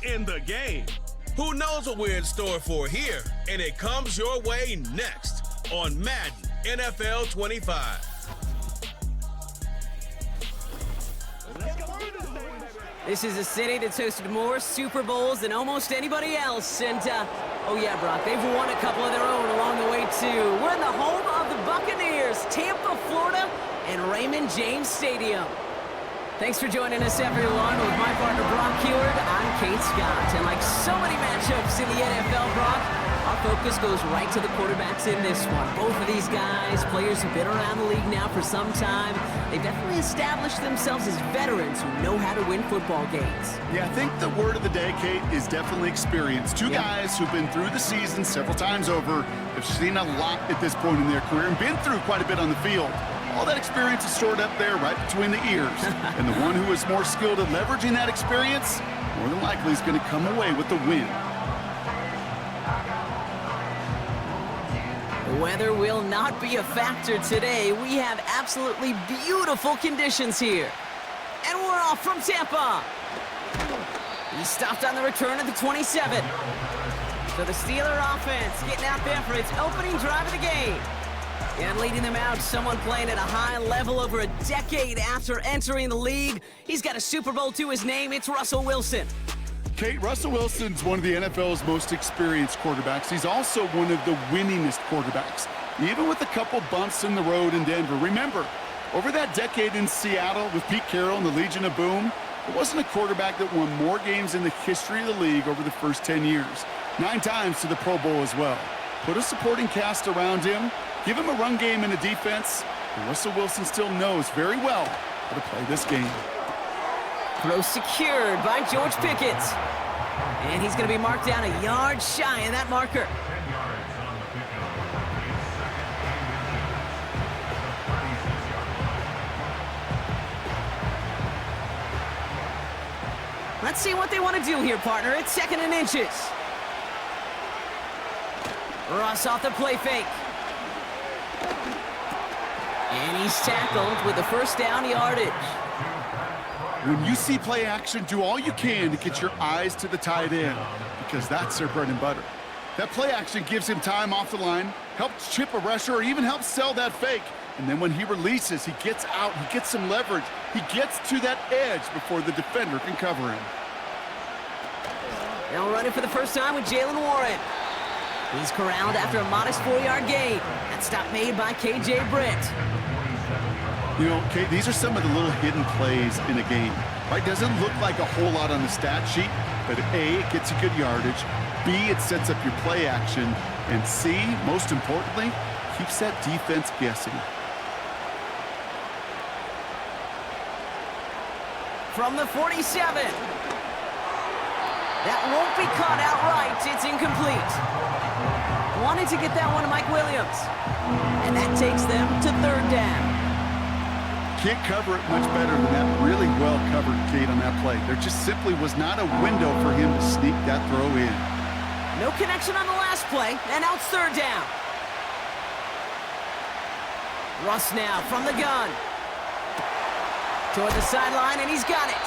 in the game. Who knows what we're in store for here? And it comes your way next on Madden NFL 25. This is a city that's hosted more Super Bowls than almost anybody else. And, oh yeah, Brock, they've won a couple of their own along the way, too. We're in the home of the Buccaneers, Tampa, Florida, and Raymond James Stadium. Thanks for joining us, everyone. With my partner, Brock Heward, I'm Kate Scott. And like so many matchups in the NFL, Brock, our focus goes right to the quarterbacks in this one. Both of these guys, players who've been around the league now for some time, they've definitely established themselves as veterans who know how to win football games. Yeah, I think the word of the day, Kate, is definitely experience. Two guys who've been through the season several times over, have seen a lot at this point in their career, and been through quite a bit on the field. All that experience is stored up there right between the ears. And the one who is more skilled at leveraging that experience, more than likely is going to come away with the win. The weather will not be a factor today. We have absolutely beautiful conditions here. And we're off from Tampa. He stopped on the return at the 27. So the Steeler offense getting out there for its opening drive of the game. And leading them out, someone playing at a high level over a decade after entering the league. He's got a Super Bowl to his name. It's Russell Wilson. Kate, Russell Wilson's one of the NFL's most experienced quarterbacks. He's also one of the winningest quarterbacks, even with a couple bumps in the road in Denver. Remember, over that decade in Seattle with Pete Carroll and the Legion of Boom, there wasn't a quarterback that won more games in the history of the league over the first 10 years. 9 times to the Pro Bowl as well. Put a supporting cast around him, give him a run game and a defense, and Russell Wilson still knows very well how to play this game. Throw secured by George Pickett. And he's going to be marked down a yard shy of that marker. Let's see what they want to do here, partner. It's 2nd and inches. Russ off the play fake. And he's tackled with the first down yardage. When you see play action, do all you can to get your eyes to the tight end, because that's their bread and butter. That play action gives him time off the line, helps chip a rusher, or even helps sell that fake. And then when he releases, he gets out, he gets some leverage. He gets to that edge before the defender can cover him. Now running for the first time with Jalen Warren. He's corralled after a modest 4-yard gain. That stop made by KJ Britt. You know, Kate, these are some of the little hidden plays in a game, right? Doesn't look like a whole lot on the stat sheet, but A, it gets you good yardage, B, it sets up your play action, and C, most importantly, keeps that defense guessing. From the 47. That won't be caught outright. It's incomplete. Wanted to get that one to Mike Williams. And that takes them to 3rd down. Can't cover it much better than that. Really well covered, Kate, on that play. There just simply was not a window for him to sneak that throw in. No connection on the last play, and now it's 3rd down. Russ now from the gun. Toward the sideline, and he's got it.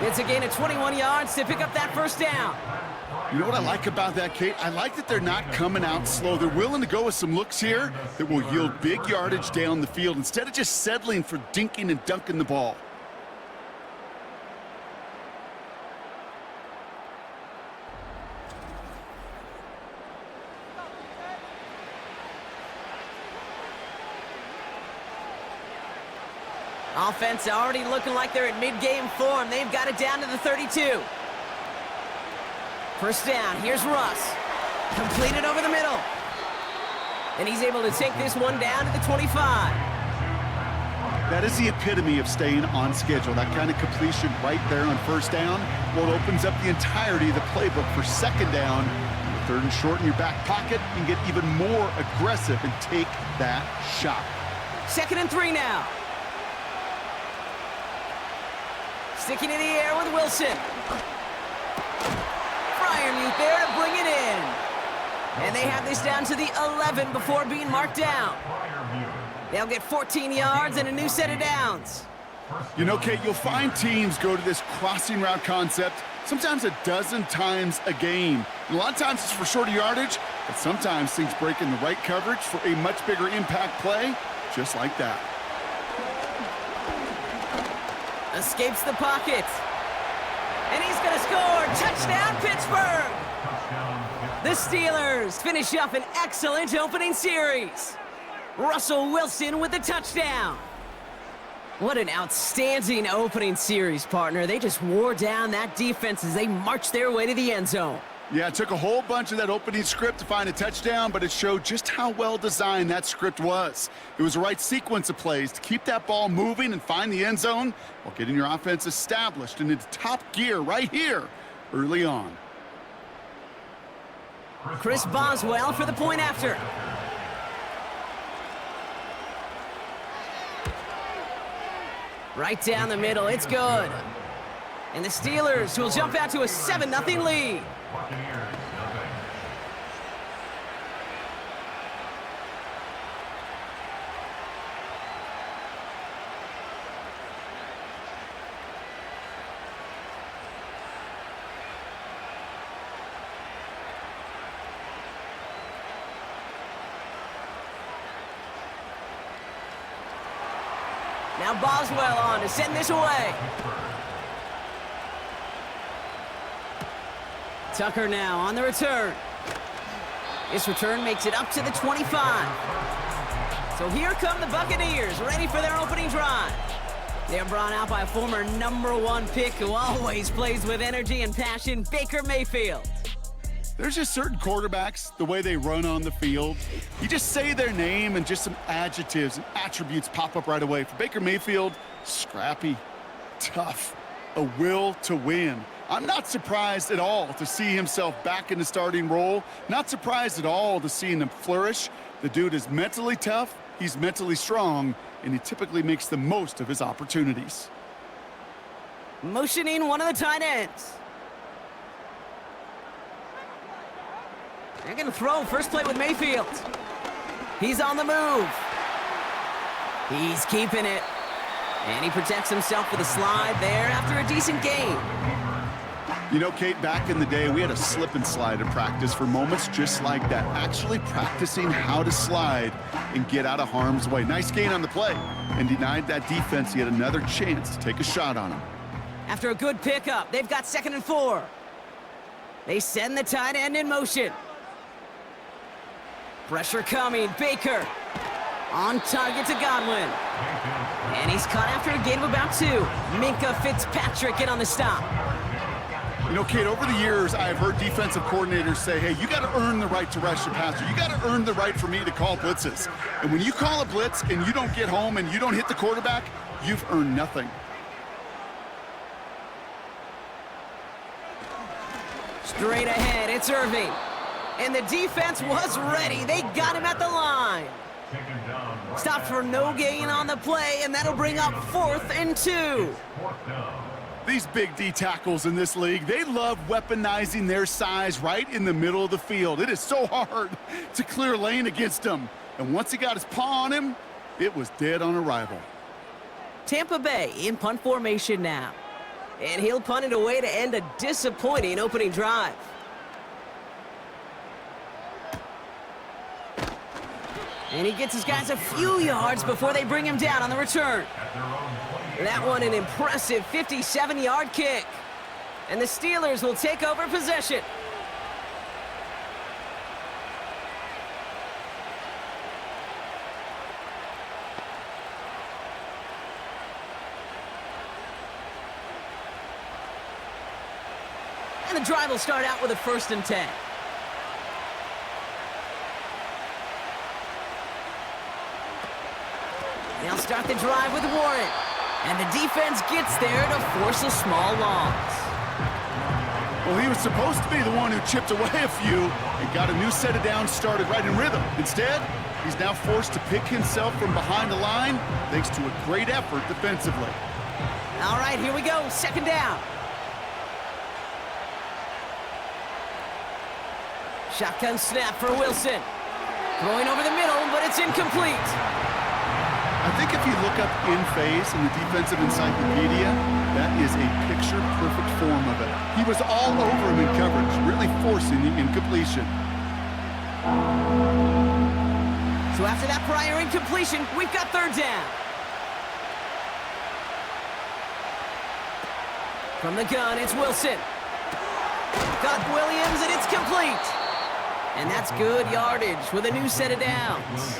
It's a gain of 21 yards to pick up that first down. You know what I like about that, Kate? I like that they're not coming out slow. They're willing to go with some looks here that will yield big yardage down the field instead of just settling for dinking and dunking the ball. Offense already looking like they're in mid-game form. They've got it down to the 32. First down, here's Russ. Completed over the middle. And he's able to take this one down to the 25. That is the epitome of staying on schedule. That kind of completion right there on first down, well, it opens up the entirety of the playbook for 2nd down. 3rd and short in your back pocket, you can get even more aggressive and take that shot. 2nd and 3 now. Sticking in the air with Wilson. Fryermuth there to bring it in. And they have this down to the 11 before being marked down. They'll get 14 yards and a new set of downs. You know, Kate, you'll find teams go to this crossing route concept sometimes a dozen times a game. And a lot of times it's for shorter yardage, but sometimes things break in the right coverage for a much bigger impact play, just like that. Escapes the pocket. And he's going to score. Touchdown, Pittsburgh! The Steelers finish up an excellent opening series. Russell Wilson with the touchdown. What an outstanding opening series, partner. They just wore down that defense as they marched their way to the end zone. Yeah, it took a whole bunch of that opening script to find a touchdown, but it showed just how well designed that script was. It was the right sequence of plays to keep that ball moving and find the end zone while getting your offense established and into top gear right here early on. Chris Boswell for the point after. Right down the middle, it's good. And the Steelers will jump out to a 7-0 lead. Now Boswell on to send this away. Tucker now on the return. This return makes it up to the 25. So here come the Buccaneers, ready for their opening drive. They're brought out by a former #1 pick who always plays with energy and passion, Baker Mayfield. There's just certain quarterbacks, the way they run on the field. You just say their name and just some adjectives and attributes pop up right away. For Baker Mayfield, scrappy, tough, a will to win. I'm not surprised at all to see himself back in the starting role. Not surprised at all to see him flourish. The dude is mentally tough, he's mentally strong, and he typically makes the most of his opportunities. Motioning one of the tight ends. They're going to throw first play with Mayfield. He's on the move. He's keeping it. And he protects himself with a slide there after a decent gain. You know, Kate, back in the day, we had a slip and slide in practice for moments just like that. Actually practicing how to slide and get out of harm's way. Nice gain on the play. And denied that defense yet another chance to take a shot on him. After a good pickup, they've got 2nd and 4. They send the tight end in motion. Pressure coming, Baker. On target to Godwin. And he's caught after a gain of about 2. Minkah Fitzpatrick in on the stop. You know, Kate, over the years, I've heard defensive coordinators say, hey, you got to earn the right to rush the passer. You got to earn the right for me to call blitzes. And when you call a blitz and you don't get home and you don't hit the quarterback, you've earned nothing. Straight ahead, it's Irving. And the defense was ready. They got him at the line. Stopped for no gain on the play, and that'll bring up 4th and 2. These big D tackles in this league, they love weaponizing their size right in the middle of the field. It is so hard to clear lane against them. And once he got his paw on him, it was dead on arrival. Tampa Bay in punt formation now. And he'll punt it away to end a disappointing opening drive. And he gets his guys a few yards before they bring him down on the return. That one an impressive 57-yard kick. And the Steelers will take over possession. And the drive will start out with a 1st and 10. They'll start the drive with Warren. And the defense gets there to force a small loss. Well, he was supposed to be the one who chipped away a few and got a new set of downs started right in rhythm. Instead, he's now forced to pick himself from behind the line thanks to a great effort defensively. All right, here we go. 2nd down. Shotgun snap for Wilson. Throwing over the middle, but it's incomplete. I think if you look up in phase in the defensive encyclopedia, that is a picture-perfect form of it. He was all over him in coverage, really forcing the incompletion. So after that prior incompletion, we've got third down. From the gun, it's Wilson. Got Williams, and it's complete. And that's good yardage with a new set of downs.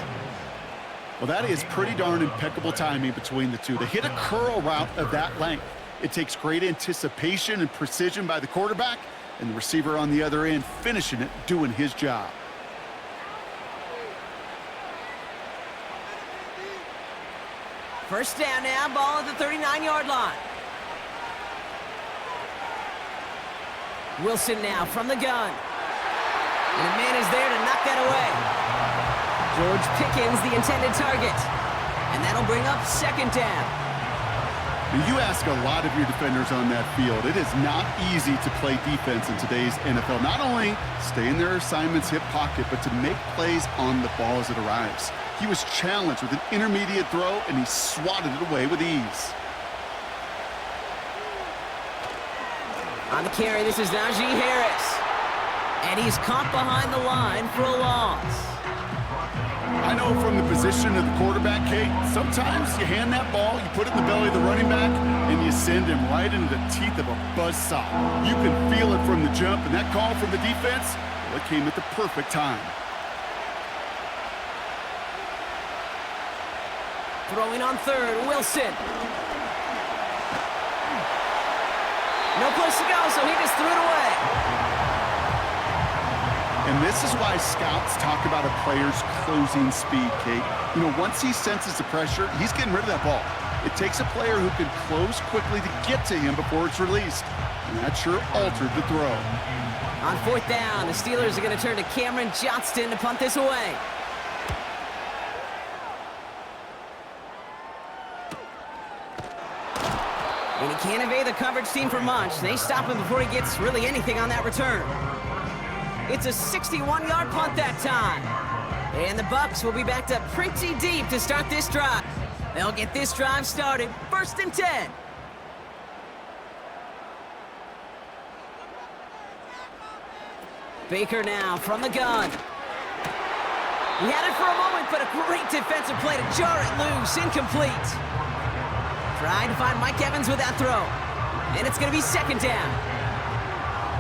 Well, that is pretty darn impeccable timing between the two. To hit a curl route of that length, it takes great anticipation and precision by the quarterback, and the receiver on the other end finishing it, doing his job. First down now, ball at the 39-yard line. Wilson now from the gun. And a man is there to knock that away. George Pickens, the intended target. And that'll bring up second down. You ask a lot of your defenders on that field. It is not easy to play defense in today's NFL. Not only stay in their assignment's hip pocket, but to make plays on the ball as it arrives. He was challenged with an intermediate throw, and he swatted it away with ease. On the carry, this is Najee Harris. And he's caught behind the line for a loss. I know from the position of the quarterback, Kate, sometimes you hand that ball, you put it in the belly of the running back, and you send him right into the teeth of a buzzsaw. You can feel it from the jump, and that call from the defense, well, it came at the perfect time. Throwing on third, Wilson. No place to go, so he just threw it away. And this is why scouts talk about a player's closing speed, Kate. You know, once he senses the pressure, he's getting rid of that ball. It takes a player who can close quickly to get to him before it's released. And that sure altered the throw. On fourth down, the Steelers are going to turn to Cameron Johnston to punt this away. And he can't evade the coverage team for much. They stop him before he gets really anything on that return. It's a 61-yard punt that time. And the Bucs will be backed up pretty deep to start this drive. They'll get this drive started, 1st and 10. Baker now from the gun. He had it for a moment, but a great defensive play to jar it loose, incomplete. Trying to find Mike Evans with that throw. And it's going to be second down.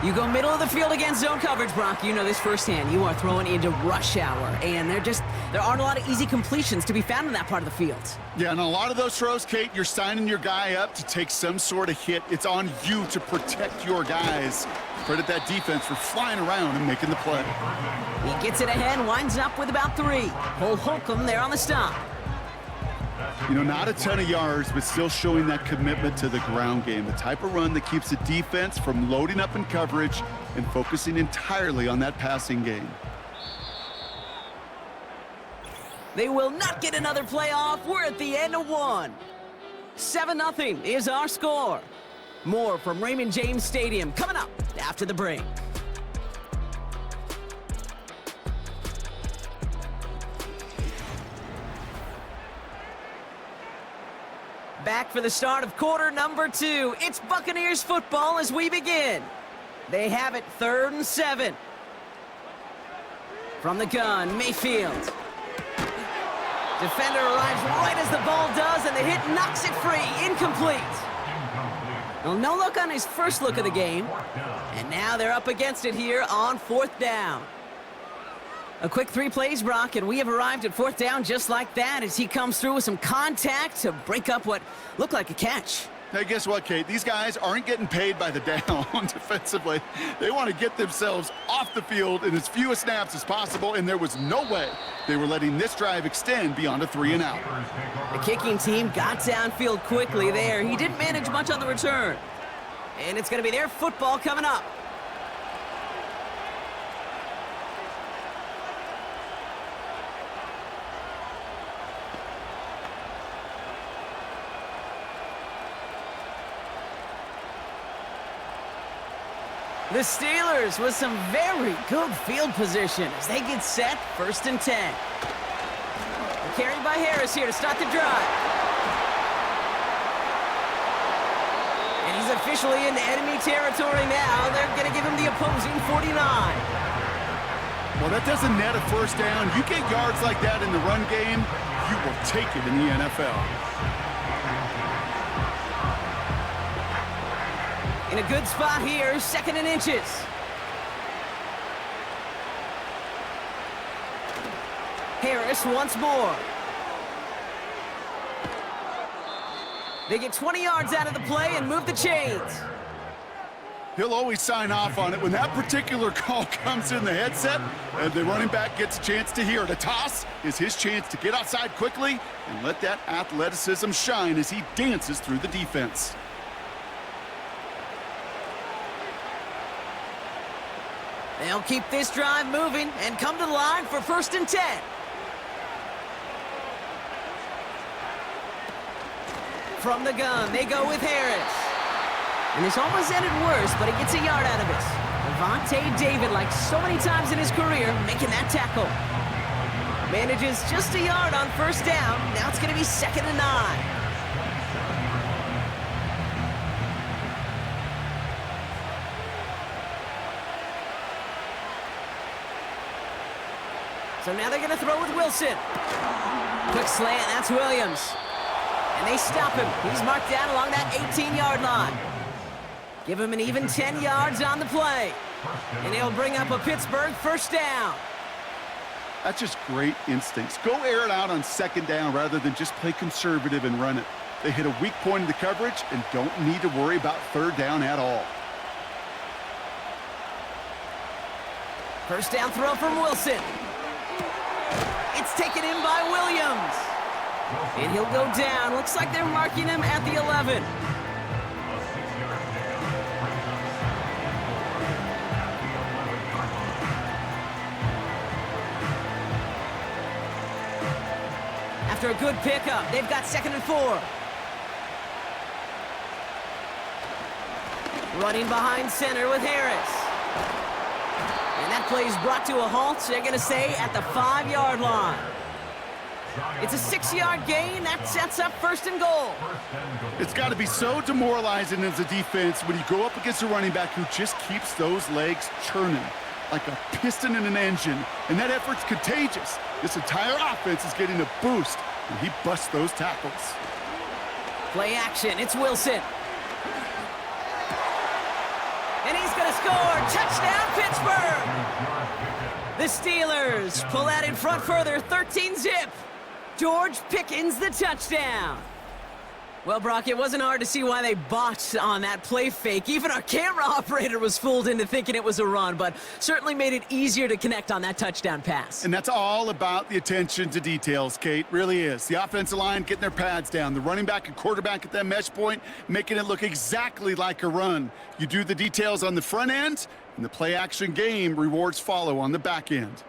You go middle of the field against zone coverage, Brock. You know this firsthand. You are throwing into rush hour. And there aren't a lot of easy completions to be found in that part of the field. Yeah, and a lot of those throws, Kate, you're signing your guy up to take some sort of hit. It's on you to protect your guys. Credit that defense for flying around and making the play. He gets it ahead, winds up with about 3. Cole Holcomb there on the stop. You know, not a ton of yards, but still showing that commitment to the ground game. The type of run that keeps the defense from loading up in coverage and focusing entirely on that passing game. They will not get another play off. We're at the end of one. 7-0 is our score. More from Raymond James Stadium coming up after the break. Back for the start of quarter number 2. It's Buccaneers football as we begin. They have it 3rd and 7. From the gun, Mayfield. Defender arrives right as the ball does, and the hit knocks it free. Incomplete. Well, no look on his first look of the game. And now they're up against it here on 4th down. A quick 3 plays, Brock, and we have arrived at 4th down just like that as he comes through with some contact to break up what looked like a catch. Hey, guess what, Kate? These guys aren't getting paid by the down defensively. They want to get themselves off the field in as few snaps as possible, and there was no way they were letting this drive extend beyond a 3-and-out. The kicking team got downfield quickly there. He didn't manage much on the return. And it's going to be their football coming up. The Steelers with some very good field position as they get set 1st and 10. Carried by Harris here to start the drive. And he's officially in enemy territory now. They're going to give him the opposing 49. Well, that doesn't net a first down. You get yards like that in the run game, you will take it in the NFL. In a good spot here, 2nd and inches. Harris once more. They get 20 yards out of the play and move the chains. He'll always sign off on it when that particular call comes in the headset and the running back gets a chance to hear it. A toss is his chance to get outside quickly and let that athleticism shine as he dances through the defense. They'll keep this drive moving and come to the line for 1st and 10. From the gun, they go with Harris. And this almost ended worse, but he gets a yard out of it. Levante David, like so many times in his career, making that tackle. Manages just a yard on 1st down. Now it's going to be 2nd and 9. So now they're going to throw with Wilson. Quick slant, that's Williams. And they stop him. He's marked down along that 18-yard line. Give him an even 10 yards on the play. And he'll bring up a Pittsburgh 1st down. That's just great instincts. Go air it out on 2nd down rather than just play conservative and run it. They hit a weak point in the coverage and don't need to worry about 3rd down at all. 1st down throw from Wilson. It's taken in by Williams. And he'll go down. Looks like they're marking him at the 11. After a good pickup, they've got 2nd and 4. Running behind center with Harris. And that play is brought to a halt, so they're going to stay at the 5-yard line. It's a 6-yard gain. That sets up 1st and goal. It's got to be so demoralizing as a defense when you go up against a running back who just keeps those legs churning like a piston in an engine. And that effort's contagious. This entire offense is getting a boost when he busts those tackles. Play action. It's Wilson. And he's going to score. Touchdown, Pittsburgh. The Steelers pull that in front further. 13-zip. George Pickens, the touchdown. Well, Brock, it wasn't hard to see why they botched on that play fake. Even our camera operator was fooled into thinking it was a run, but certainly made it easier to connect on that touchdown pass. And that's all about the attention to details, Kate. Really is. The offensive line getting their pads down. The running back and quarterback at that mesh point, making it look exactly like a run. You do the details on the front end, and the play-action game rewards follow on the back end.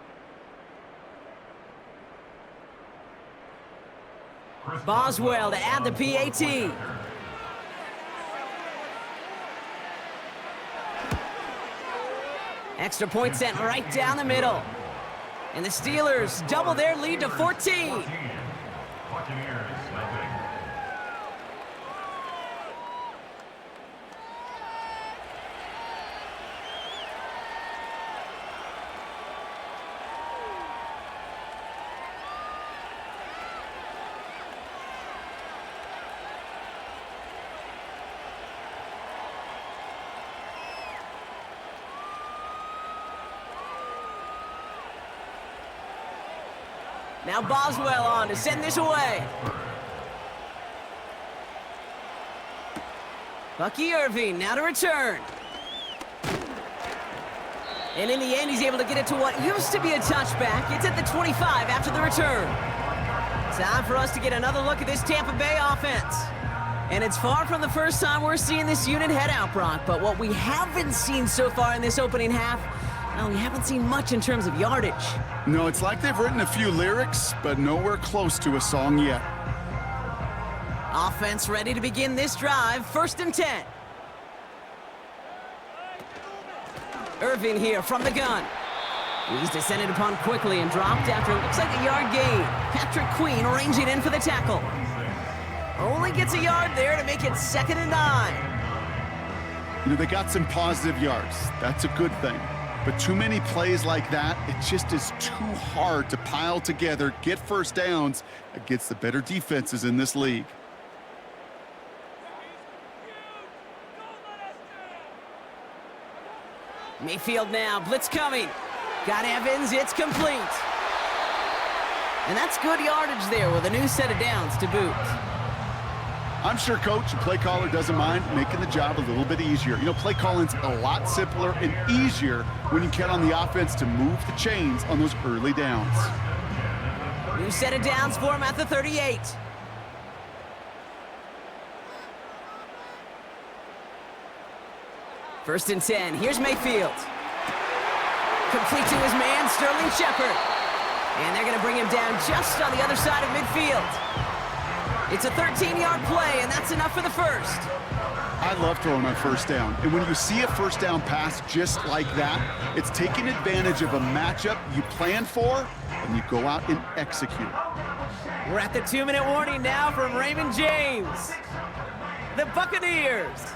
Boswell to add the PAT. Extra point sent right down the middle. And the Steelers double their lead to 14. Now Boswell on to send this away. Bucky Irving now to return. And in the end, he's able to get it to what used to be a touchback. It's at the 25 after the return. Time for us to get another look at this Tampa Bay offense. And it's far from the first time we're seeing this unit head out, Brock. But what we haven't seen so far in this opening half, well, we haven't seen much in terms of yardage. No, it's like they've written a few lyrics, but nowhere close to a song yet. Offense ready to begin this drive. 1st and 10. Irving here from the gun. He's descended upon quickly and dropped after it looks like a yard gain. Patrick Queen arranging in for the tackle. Only gets a yard there to make it 2nd and 9. You know, they got some positive yards. That's a good thing. But too many plays like that, it just is too hard to pile together, get first downs against the better defenses in this league. Mayfield now, blitz coming. Got Evans, it's complete. And that's good yardage there with a new set of downs to boot. I'm sure coach and play caller doesn't mind making the job a little bit easier. You know, play calling's a lot simpler and easier when you count on the offense to move the chains on those early downs. New set of downs for him at the 38. First and 10, here's Mayfield. Complete to his man, Sterling Shepard. And they're gonna bring him down just on the other side of midfield. It's a 13-yard play, and that's enough for the first. I love throwing on first down. And when you see a first down pass just like that, it's taking advantage of a matchup you plan for, and you go out and execute. We're at the 2-minute warning now from Raymond James. The Buccaneers